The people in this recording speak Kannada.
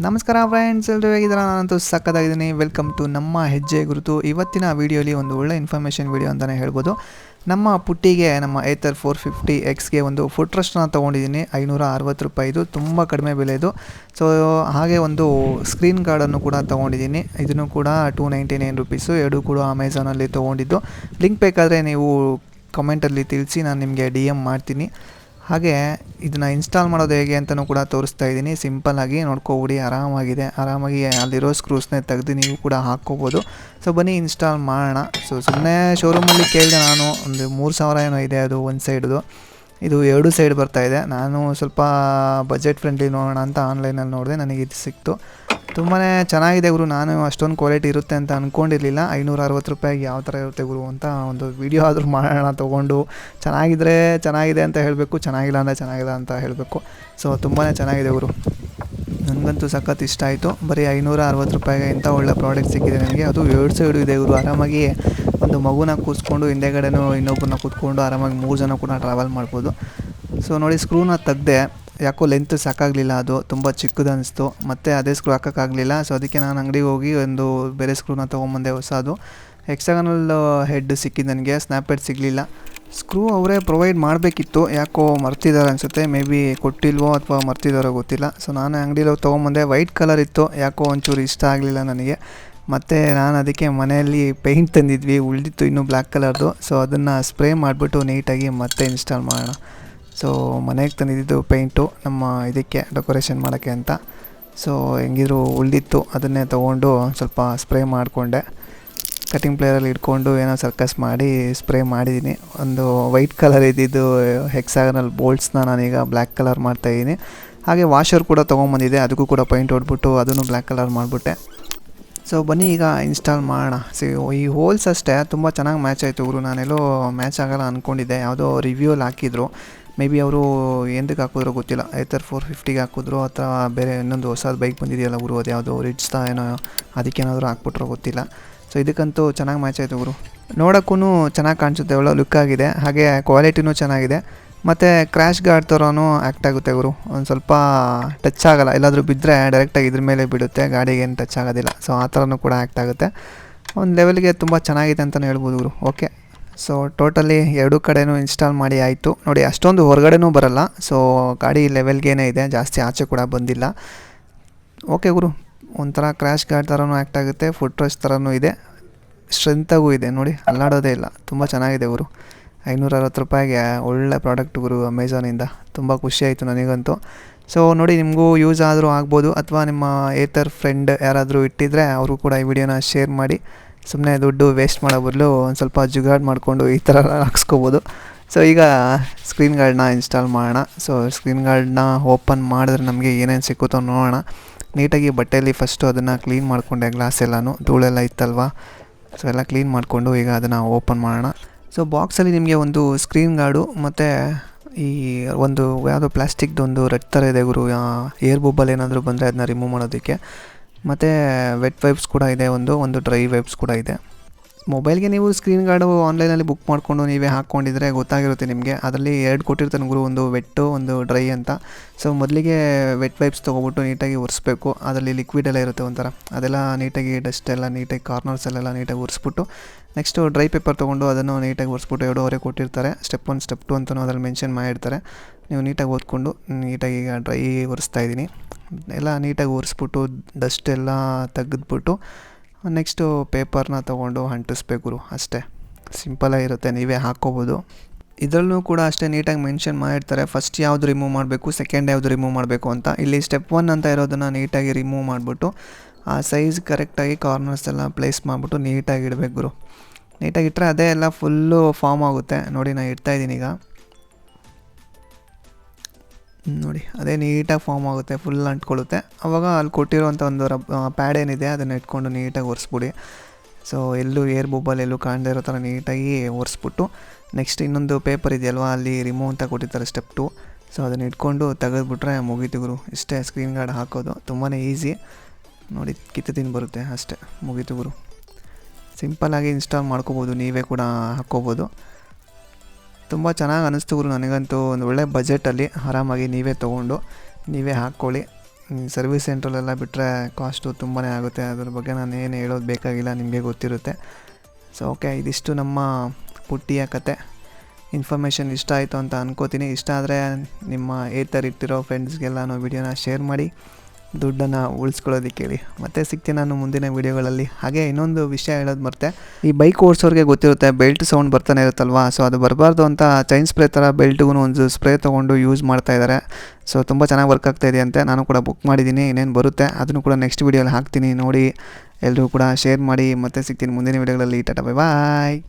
ನಮಸ್ಕಾರ ಫ್ರೆಂಡ್ಸ್, ಎಲ್ಲರೂ ಹೇಗಿದ್ದೀರಾ? ನಾನಂತೂ ಸಕ್ಕತ್ತಾಗಿದ್ದೀನಿ. ವೆಲ್ಕಮ್ ಟು ನಮ್ಮ ಹೆಜ್ಜೆ ಗುರುತು. ಇವತ್ತಿನ ವೀಡಿಯೋಲಿ ಒಂದು ಒಳ್ಳೆ ಇನ್ಫಾರ್ಮೇಷನ್ ವೀಡಿಯೋ ಅಂತಲೇ ಹೇಳ್ಬೋದು. ನಮ್ಮ ಪುಟ್ಟಿಗೆ ನಮ್ಮ ಏತರ್ 450Xಗೆ ಒಂದು ಫುಟ್ ರೆಸ್ಟ್ನ ತೊಗೊಂಡಿದ್ದೀನಿ. 560 ರೂಪಾಯಿದು, ತುಂಬ ಕಡಿಮೆ ಬೆಲೆದು. ಸೊ ಹಾಗೆ ಒಂದು ಸ್ಕ್ರೀನ್ ಗಾರ್ಡನ್ನು ಕೂಡ ತೊಗೊಂಡಿದ್ದೀನಿ. ಇದನ್ನು ಕೂಡ 299 ರುಪೀಸು. ಎರಡೂ ಕೂಡ ಅಮೆಝಾನಲ್ಲಿ ತೊಗೊಂಡಿದ್ದು. ಲಿಂಕ್ ಬೇಕಾದರೆ ನೀವು ಕಮೆಂಟಲ್ಲಿ ತಿಳಿಸಿ, ನಾನು ನಿಮಗೆ DM ಮಾಡ್ತೀನಿ. ಹಾಗೆ ಇದನ್ನು ಇನ್ಸ್ಟಾಲ್ ಮಾಡೋದು ಹೇಗೆ ಅಂತಲೂ ಕೂಡ ತೋರಿಸ್ತಾ ಇದ್ದೀನಿ. ಸಿಂಪಲ್ಲಾಗಿ ನೋಡ್ಕೊಬಿಡಿ, ಆರಾಮಾಗಿ ಅಲ್ಲಿರೋ ಸ್ಕ್ರೂಸ್ನೇ ತೆಗೆದು ನೀವು ಕೂಡ ಹಾಕ್ಕೋಬೋದು. ಸೊ ಬನ್ನಿ ಇನ್ಸ್ಟಾಲ್ ಮಾಡೋಣ. ಸೊ ಸುಮ್ಮನೆ ಶೋರೂಮಲ್ಲಿ ಕೇಳಿದೆ ನಾನು, ಒಂದು 3000 ಏನೋ ಇದೆ ಅದು ಒಂದು ಸೈಡ್ದು. ಇದು 2 ಸೈಡ್ ಬರ್ತಾಯಿದೆ. ನಾನು ಸ್ವಲ್ಪ ಬಜೆಟ್ ಫ್ರೆಂಡ್ಲಿ ನೋಡೋಣ ಅಂತ ಆನ್ಲೈನಲ್ಲಿ ನೋಡಿದೆ, ನನಗೆ ಇದು ಸಿಕ್ತು. ತುಂಬಾ ಚೆನ್ನಾಗಿದೆ ಗುರು. ನಾನು ಅಷ್ಟೊಂದು ಕ್ವಾಲಿಟಿ ಇರುತ್ತೆ ಅಂತ ಅಂದ್ಕೊಂಡಿರಲಿಲ್ಲ. 560 ರೂಪಾಯಿಗೆ ಯಾವ ಥರ ಇರುತ್ತೆ ಗುರು ಅಂತ ಒಂದು ವಿಡಿಯೋ ಆದರೂ ಮಾಡೋಣ ತೊಗೊಂಡು. ಚೆನ್ನಾಗಿದ್ದರೆ ಚೆನ್ನಾಗಿದೆ ಅಂತ ಹೇಳಬೇಕು, ಚೆನ್ನಾಗಿಲ್ಲ ಅಂದರೆ ಚೆನ್ನಾಗಿಲ್ಲ ಅಂತ ಹೇಳಬೇಕು. ಸೊ ತುಂಬಾ ಚೆನ್ನಾಗಿದೆ ಗುರು, ನನಗಂತೂ ಸಖತ್ ಇಷ್ಟ ಆಯಿತು. ಬರೀ 560 ರೂಪಾಯಿಗೆ ಇಂಥ ಒಳ್ಳೆ ಪ್ರಾಡಕ್ಟ್ ಸಿಕ್ಕಿದೆ ನನಗೆ. ಅದು 2 ಸೈಡು ಇದೆ ಗುರು. ಆರಾಮಾಗಿ ಒಂದು ಮಗುನ ಕೂರಿಸ್ಕೊಂಡು ಹಿಂದೆಗಡೆನೂ ಇನ್ನೊಬ್ಬರನ್ನ ಕೂತ್ಕೊಂಡು ಆರಾಮಾಗಿ 3 ಜನ ಕೂಡ ಟ್ರಾವೆಲ್ ಮಾಡ್ಬೋದು. ಸೊ ನೋಡಿ, ಸ್ಕ್ರೂನ ತೆಗ್ದೆ. ಯಾಕೋ ಲೆಂತ್ ಸಾಕಾಗಲಿಲ್ಲ, ಅದು ತುಂಬ ಚಿಕ್ಕದು ಅನ್ನಿಸ್ತು. ಮತ್ತು ಅದೇ ಸ್ಕ್ರೂ ಹಾಕೋಕ್ಕಾಗಲಿಲ್ಲ. ಸೊ ಅದಕ್ಕೆ ನಾನು ಅಂಗಡಿಗೆ ಹೋಗಿ ಒಂದು ಬೇರೆ ಸ್ಕ್ರೂನ ತೊಗೊಂಬಂದೆ, ಹೊಸದು. ಹೆಕ್ಸಾಗನಲ್ ಹೆಡ್ ಸಿಕ್ಕಿದ್ದು ನನಗೆ, ಸ್ನ್ಯಾಪ್ ಹೆಡ್ ಸಿಗಲಿಲ್ಲ. ಸ್ಕ್ರೂ ಅವರೇ ಪ್ರೊವೈಡ್ ಮಾಡಬೇಕಿತ್ತು, ಯಾಕೋ ಮರ್ತಿದ್ದಾರೆ ಅನಿಸುತ್ತೆ. ಮೇ ಬಿ ಕೊಟ್ಟಿಲ್ವೋ ಅಥವಾ ಮರ್ತಿದ್ದಾರೋ ಗೊತ್ತಿಲ್ಲ. ಸೊ ನಾನು ಅಂಗಡಿಯಲ್ಲಿ ತೊಗೊಂಬಂದೆ. ವೈಟ್ ಕಲರ್ ಇತ್ತು, ಯಾಕೋ ಒಂಚೂರು ಇಷ್ಟ ಆಗಲಿಲ್ಲ ನನಗೆ. ಮತ್ತು ನಾನು ಅದಕ್ಕೆ ಮನೆಯಲ್ಲಿ ಪೇಂಟ್ ತಂದಿದ್ವಿ, ಉಳಿದಿತ್ತು ಇನ್ನೂ ಬ್ಲ್ಯಾಕ್ ಕಲರ್ದು. ಸೊ ಅದನ್ನು ಸ್ಪ್ರೇ ಮಾಡಿಬಿಟ್ಟು ನೀಟಾಗಿ ಮತ್ತೆ ಇನ್ಸ್ಟಾಲ್ ಮಾಡೋಣ. ಸೊ ಮನೆಗೆ ತಂದಿದ್ದು ಪೇಂಟು ನಮ್ಮ ಇದಕ್ಕೆ ಡೆಕೋರೇಷನ್ ಮಾಡೋಕ್ಕೆ ಅಂತ. ಸೊ ಹೆಂಗಿದ್ರು ಉಳಿದಿತ್ತು, ಅದನ್ನೇ ತೊಗೊಂಡು ಸ್ವಲ್ಪ ಸ್ಪ್ರೇ ಮಾಡಿಕೊಂಡೆ. ಕಟಿಂಗ್ ಪ್ಲೇಯರಲ್ಲಿ ಇಟ್ಕೊಂಡು ಏನೋ ಸರ್ಕಸ್ ಮಾಡಿ ಸ್ಪ್ರೇ ಮಾಡಿದ್ದೀನಿ. ಒಂದು ವೈಟ್ ಕಲರ್ ಇದ್ದಿದ್ದು ಹೆಕ್ಸಾಗನಲ್ ಬೋಲ್ಟ್ಸ್ನ ನಾನೀಗ ಬ್ಲ್ಯಾಕ್ ಕಲರ್ ಮಾಡ್ತಾಯಿದ್ದೀನಿ. ಹಾಗೆ ವಾಷರ್ ಕೂಡ ತೊಗೊಂಬಂದಿದ್ದೆ, ಅದಕ್ಕೂ ಕೂಡ ಪೇಂಟ್ ಹೊಡ್ಬಿಟ್ಟು ಅದನ್ನು ಬ್ಲ್ಯಾಕ್ ಕಲರ್ ಮಾಡಿಬಿಟ್ಟೆ. ಸೊ ಬನ್ನಿ ಈಗ ಇನ್ಸ್ಟಾಲ್ ಮಾಡೋಣ. ಸೊ ಈ ಹೋಲ್ಸ್ ಅಷ್ಟೇ ತುಂಬ ಚೆನ್ನಾಗಿ ಮ್ಯಾಚ್ ಆಯಿತು ಗುರು. ನಾನೆಲ್ಲೋ ಮ್ಯಾಚ್ ಆಗೋಲ್ಲ ಅಂದ್ಕೊಂಡಿದ್ದೆ. ಯಾವುದೋ ರಿವ್ಯೂಲ್ಲಿ ಹಾಕಿದ್ರು, ಮೇ ಬಿ ಅವರು ಎಂದಕ್ಕೆ ಹಾಕಿದ್ರೋ ಗೊತ್ತಿಲ್ಲ. ಏತರ್ 450ಗೆ ಹಾಕಿದ್ರು ಅಥವಾ ಬೇರೆ ಇನ್ನೊಂದು ಹೊಸದು ಬೈಕ್ ಬಂದಿದೆಯಲ್ಲ ಗುರು, ಅದು ಯಾವುದೋ ರಿಡ್ಸ್ತಾ ಏನೋ, ಅದಕ್ಕೇನಾದರೂ ಹಾಕ್ಬಿಟ್ರೋ ಗೊತ್ತಿಲ್ಲ. ಸೊ ಇದಕ್ಕಂತೂ ಚೆನ್ನಾಗಿ ಮ್ಯಾಚ್ ಆಯಿತು ಗುರು. ನೋಡೋಕ್ಕೂ ಚೆನ್ನಾಗಿ ಕಾಣಿಸುತ್ತೆ, ಒಳ್ಳೆ ಲುಕ್ ಆಗಿದೆ. ಹಾಗೆ ಕ್ವಾಲಿಟಿನೂ ಚೆನ್ನಾಗಿದೆ. ಮತ್ತು ಕ್ರ್ಯಾಶ್ ಗಾರ್ಡ್ ಥರನೂ ಆ್ಯಕ್ಟ್ ಆಗುತ್ತೆ ಗುರು. ಒಂದು ಸ್ವಲ್ಪ ಟಚ್ ಆಗೋಲ್ಲ, ಎಲ್ಲಾದರೂ ಬಿದ್ದರೆ ಡೈರೆಕ್ಟಾಗಿ ಇದ್ರ ಮೇಲೆ ಬಿಡುತ್ತೆ, ಗಾಡಿಗೆ ಏನು ಟಚ್ ಆಗೋದಿಲ್ಲ. ಸೊ ಆ ಥರನೂ ಕೂಡ ಆ್ಯಕ್ಟ್ ಆಗುತ್ತೆ. ಒಂದು ಲೆವೆಲ್ಗೆ ತುಂಬ ಚೆನ್ನಾಗಿದೆ ಅಂತಲೇ ಹೇಳ್ಬೋದು ಗುರು. ಓಕೆ, ಸೊ ಟೋಟಲಿ 2 ಕಡೆನೂ ಇನ್ಸ್ಟಾಲ್ ಮಾಡಿ ಆಯಿತು. ನೋಡಿ, ಅಷ್ಟೊಂದು ಹೊರಗಡೆನೂ ಬರೋಲ್ಲ. ಸೊ ಗಾಡಿ ಲೆವೆಲ್ಗೇನೇ ಇದೆ, ಜಾಸ್ತಿ ಆಚೆ ಕೂಡ ಬಂದಿಲ್ಲ. ಓಕೆ ಗುರು, ಒಂಥರ ಕ್ರ್ಯಾಶ್ ಗಾರ್ಡ್ ಥರನೂ ಆ್ಯಕ್ಟ್ ಆಗುತ್ತೆ, ಫುಟ್ ರೆಸ್ಟ್ ಥರನೂ ಇದೆ, ಸ್ಟ್ರೆಂತಾಗೂ ಇದೆ. ನೋಡಿ, ಅಲ್ಲಾಡೋದೇ ಇಲ್ಲ. ತುಂಬ ಚೆನ್ನಾಗಿದೆ ಗುರು. 560 ರೂಪಾಯಿಗೆ ಒಳ್ಳೆ ಪ್ರಾಡಕ್ಟ್ ಗುರು ಅಮೆಝಾನಿಂದ. ತುಂಬ ಖುಷಿಯಾಯಿತು ನನಗಂತೂ. ಸೊ ನೋಡಿ, ನಿಮಗೂ ಯೂಸ್ ಆದರೂ ಆಗ್ಬೋದು, ಅಥವಾ ನಿಮ್ಮ ಏತರ್ ಫ್ರೆಂಡ್ ಯಾರಾದರೂ ಇಟ್ಟಿದ್ರೆ ಅವರು ಕೂಡ ಈ ವಿಡಿಯೋನ ಶೇರ್ ಮಾಡಿ. ಸುಮ್ಮನೆ ದುಡ್ಡು ವೇಸ್ಟ್ ಮಾಡೋ ಬದಲು ಒಂದು ಸ್ವಲ್ಪ ಜುಗಾಡ್ ಮಾಡಿಕೊಂಡು ಈ ಥರ ಹಾಕ್ಸ್ಕೊಬೋದು. ಸೊ ಈಗ ಸ್ಕ್ರೀನ್ ಗಾರ್ಡ್ನ ಇನ್ಸ್ಟಾಲ್ ಮಾಡೋಣ. ಸೊ ಸ್ಕ್ರೀನ್ ಗಾರ್ಡ್ನ ಓಪನ್ ಮಾಡಿದ್ರೆ ನಮಗೆ ಏನೇನು ಸಿಕ್ಕುತ್ತೋ ನೋಡೋಣ. ನೀಟಾಗಿ ಬಟ್ಟೆಯಲ್ಲಿ ಫಸ್ಟು ಅದನ್ನು ಕ್ಲೀನ್ ಮಾಡಿಕೊಂಡೆ, ಗ್ಲಾಸ್ ಎಲ್ಲನೂ ಧೂಳೆಲ್ಲ ಇತ್ತಲ್ವ. ಸೊ ಎಲ್ಲ ಕ್ಲೀನ್ ಮಾಡಿಕೊಂಡು ಈಗ ಅದನ್ನು ಓಪನ್ ಮಾಡೋಣ. ಸೊ ಬಾಕ್ಸಲ್ಲಿ ನಿಮಗೆ ಒಂದು ಸ್ಕ್ರೀನ್ ಗಾರ್ಡು ಮತ್ತು ಈ ಒಂದು ಯಾವುದೋ ಪ್ಲಾಸ್ಟಿಕ್ದು ಒಂದು ರೆಡ್ ಥರ ಇದೆ ಗುರು, ಏರ್ ಬಬಲ್ ಏನಾದರೂ ಬಂದರೆ ಅದನ್ನ ರಿಮೂವ್ ಮಾಡೋದಕ್ಕೆ. ಮತ್ತು ವೆಟ್ ವೈಪ್ಸ್ ಕೂಡ ಇದೆ, ಒಂದು ಡ್ರೈ ವೈಪ್ಸ್ ಕೂಡ ಇದೆ. ಮೊಬೈಲ್ಗೆ ನೀವು ಸ್ಕ್ರೀನ್ ಗಾರ್ಡು ಆನ್ಲೈನಲ್ಲಿ ಬುಕ್ ಮಾಡಿಕೊಂಡು ನೀವೇ ಹಾಕ್ಕೊಂಡಿದ್ರೆ ಗೊತ್ತಾಗಿರುತ್ತೆ ನಿಮಗೆ. ಅದರಲ್ಲಿ 2 ಕೊಟ್ಟಿರ್ತಾನೆ ಗುರು, ಒಂದು ವೆಟ್ಟು ಒಂದು ಡ್ರೈ ಅಂತ. ಸೊ ಮೊದಲಿಗೆ ವೆಟ್ ವೈಪ್ಸ್ ತೊಗೊಬಿಟ್ಟು ನೀಟಾಗಿ ಒರೆಸ್ಬೇಕು. ಅದರಲ್ಲಿ ಲಿಕ್ವಿಡ್ ಎಲ್ಲ ಇರುತ್ತೆ ಒಂಥರ, ಅದೆಲ್ಲ ನೀಟಾಗಿ ಡಸ್ಟ್ ಎಲ್ಲ ನೀಟಾಗಿ ಕಾರ್ನರ್ಸಲ್ಲೆಲ್ಲ ನೀಟಾಗಿ ಒರೆಸ್ಬಿಟ್ಟು, ನೆಕ್ಸ್ಟು ಡ್ರೈ ಪೇಪರ್ ತೊಗೊಂಡು ಅದನ್ನು ನೀಟಾಗಿ ಒರೆಸ್ಬಿಟ್ಟು 2 ಅವರೇ ಕೊಟ್ಟಿರ್ತಾರೆ. ಸ್ಟೆಪ್ 1 ಸ್ಟೆಪ್ 2 ಅಂತಲೂ ಅದರಲ್ಲಿ ಮೆನ್ಷನ್ ಮಾಡಿರ್ತಾರೆ. ನೀವು ನೀಟಾಗಿ ಓದ್ಕೊಂಡು ನೀಟಾಗಿ ಈಗ ಡ್ರೈ ಒರೆಸ್ತಾಯಿದ್ದೀನಿ. ಎಲ್ಲ ನೀಟಾಗಿ ಒರೆಸ್ಬಿಟ್ಟು ಡಸ್ಟ್ ಎಲ್ಲ ತೆಗೆದ್ಬಿಟ್ಟು ನೆಕ್ಸ್ಟು ಪೇಪರ್ನ ತೊಗೊಂಡು ಅಂಟಿಸ್ಬೇಕು ಗುರು. ಅಷ್ಟೇ, ಸಿಂಪಲಾಗಿರುತ್ತೆ, ನೀವೇ ಹಾಕ್ಕೋಬೋದು. ಇದರಲ್ಲೂ ಕೂಡ ಅಷ್ಟೇ ನೀಟಾಗಿ ಮೆನ್ಷನ್ ಮಾಡಿರ್ತಾರೆ, ಫಸ್ಟ್ ಯಾವುದು ರಿಮೂವ್ ಮಾಡಬೇಕು, ಸೆಕೆಂಡ್ ಯಾವುದು ರಿಮೂವ್ ಮಾಡಬೇಕು ಅಂತ. ಇಲ್ಲಿ ಸ್ಟೆಪ್ 1 ಅಂತ ಇರೋದನ್ನು ನೀಟಾಗಿ ರಿಮೂವ್ ಮಾಡಿಬಿಟ್ಟು ಆ ಸೈಜ್ ಕರೆಕ್ಟಾಗಿ ಕಾರ್ನರ್ಸ್ ಎಲ್ಲ ಪ್ಲೇಸ್ ಮಾಡಿಬಿಟ್ಟು ನೀಟಾಗಿ ಇಡಬೇಕು ಗುರು. ನೀಟಾಗಿ ಇಟ್ಟರೆ ಅದೇ ಎಲ್ಲ ಫುಲ್ಲು ಫಾರ್ಮ್ ಆಗುತ್ತೆ. ನೋಡಿ, ನಾನು ಇಡ್ತಾಯಿದ್ದೀನಿ ಈಗ. ನೋಡಿ, ಅದೇ ನೀಟಾಗಿ ಫಾರ್ಮ್ ಆಗುತ್ತೆ, ಫುಲ್ ಅಂಟ್ಕೊಳ್ಳುತ್ತೆ. ಆವಾಗ ಅಲ್ಲಿ ಕೊಟ್ಟಿರೋವಂಥ ಒಂದು ಪ್ಯಾಡ್ ಏನಿದೆ ಅದನ್ನು ಇಟ್ಕೊಂಡು ನೀಟಾಗಿ ಒರೆಸ್ಬಿಡಿ. ಸೊ ಎಲ್ಲೂ ಏರ್ ಬಬಲ್ ಎಲ್ಲೂ ಕಾಣದೇ ಇರೋ ಥರ ನೀಟಾಗಿ ಒರೆಸ್ಬಿಟ್ಟು, ನೆಕ್ಸ್ಟ್ ಇನ್ನೊಂದು ಪೇಪರ್ ಇದೆಯಲ್ವ, ಅಲ್ಲಿ ರಿಮೂವ್ ಅಂತ ಕೊಟ್ಟಿರ್ತಾರೆ ಸ್ಟೆಪ್ 2. ಸೊ ಅದನ್ನು ಇಟ್ಕೊಂಡು ತೆಗೆದುಬಿಟ್ರೆ ಮುಗೀತು ಗುರು. ಇಷ್ಟೇ ಸ್ಕ್ರೀನ್ ಗಾರ್ಡ್ ಹಾಕೋದು, ತುಂಬಾ ಈಸಿ. ನೋಡಿ, ಕಿತ್ತು ಬರುತ್ತೆ, ಅಷ್ಟೇ, ಮುಗೀತು ಗುರು. ಸಿಂಪಲ್ಲಾಗಿ ಇನ್ಸ್ಟಾಲ್ ಮಾಡ್ಕೋಬೋದು, ನೀವೇ ಕೂಡ ಹಾಕ್ಕೋಬೋದು. ತುಂಬ ಚೆನ್ನಾಗಿ ಅನ್ನಿಸ್ತು ಗುರು ನನಗಂತೂ. ಒಂದು ಒಳ್ಳೆ ಬಜೆಟಲ್ಲಿ ಆರಾಮಾಗಿ ನೀವೇ ತೊಗೊಂಡು ನೀವೇ ಹಾಕ್ಕೊಳ್ಳಿ. ಸರ್ವಿಸ್ ಸೆಂಟ್ರಲ್ಲೆಲ್ಲ ಬಿಟ್ಟರೆ ಕಾಸ್ಟು ತುಂಬಾ ಆಗುತ್ತೆ. ಅದ್ರ ಬಗ್ಗೆ ನಾನು ಏನು ಹೇಳೋದು ಬೇಕಾಗಿಲ್ಲ, ನಿಮಗೆ ಗೊತ್ತಿರುತ್ತೆ. ಸೊ ಓಕೆ, ಇದಿಷ್ಟು ನಮ್ಮ ಪುಟ್ಟಿಯ ಕತೆ. ಇನ್ಫಾರ್ಮೇಷನ್ ಇಷ್ಟ ಆಯಿತು ಅಂತ ಅನ್ಕೋತೀನಿ. ಇಷ್ಟ ಆದರೆ ನಿಮ್ಮ ಏತರ್ ಇಟ್ಟಿರೋ ಫ್ರೆಂಡ್ಸ್ಗೆಲ್ಲನೂ ವಿಡಿಯೋನ ಶೇರ್ ಮಾಡಿ ದುಡ್ಡನ್ನು ಉಳಿಸ್ಕೊಳ್ಳೋದಕ್ಕೆ ಹೇಳಿ. ಮತ್ತೆ ಸಿಗ್ತೀನಿ ನಾನು ಮುಂದಿನ ವೀಡಿಯೋಗಳಲ್ಲಿ. ಹಾಗೆ ಇನ್ನೊಂದು ವಿಷಯ ಹೇಳೋದು ಮರ್ತೆ, ಈ ಬೈಕ್ ಓಡಿಸೋರಿಗೆ ಗೊತ್ತಿರುತ್ತೆ ಬೆಲ್ಟ್ ಸೌಂಡ್ ಬರ್ತಾನೆ ಇರುತ್ತಲ್ವಾ. ಸೊ ಅದು ಬರಬಾರ್ದು ಅಂತ ಚೈನ್ ಸ್ಪ್ರೇ ಥರ ಬೆಲ್ಟ್ಗೂ ಒಂದು ಸ್ಪ್ರೇ ತೊಗೊಂಡು ಯೂಸ್ ಮಾಡ್ತಾಯಿದ್ದಾರೆ. ಸೊ ತುಂಬ ಚೆನ್ನಾಗಿ ವರ್ಕ್ ಆಗ್ತಾಯಿದೆ ಅಂತೆ. ನಾನು ಕೂಡ ಬುಕ್ ಮಾಡಿದ್ದೀನಿ, ಇನ್ನೇನು ಬರುತ್ತೆ ಅದನ್ನು ಕೂಡ ನೆಕ್ಸ್ಟ್ ವೀಡಿಯೋಲಿ ಹಾಕ್ತೀನಿ. ನೋಡಿ ಎಲ್ಲರೂ ಕೂಡ ಶೇರ್ ಮಾಡಿ. ಮತ್ತೆ ಸಿಗ್ತೀನಿ ಮುಂದಿನ ವೀಡಿಯೋಗಳಲ್ಲಿ. Tata, bye bye.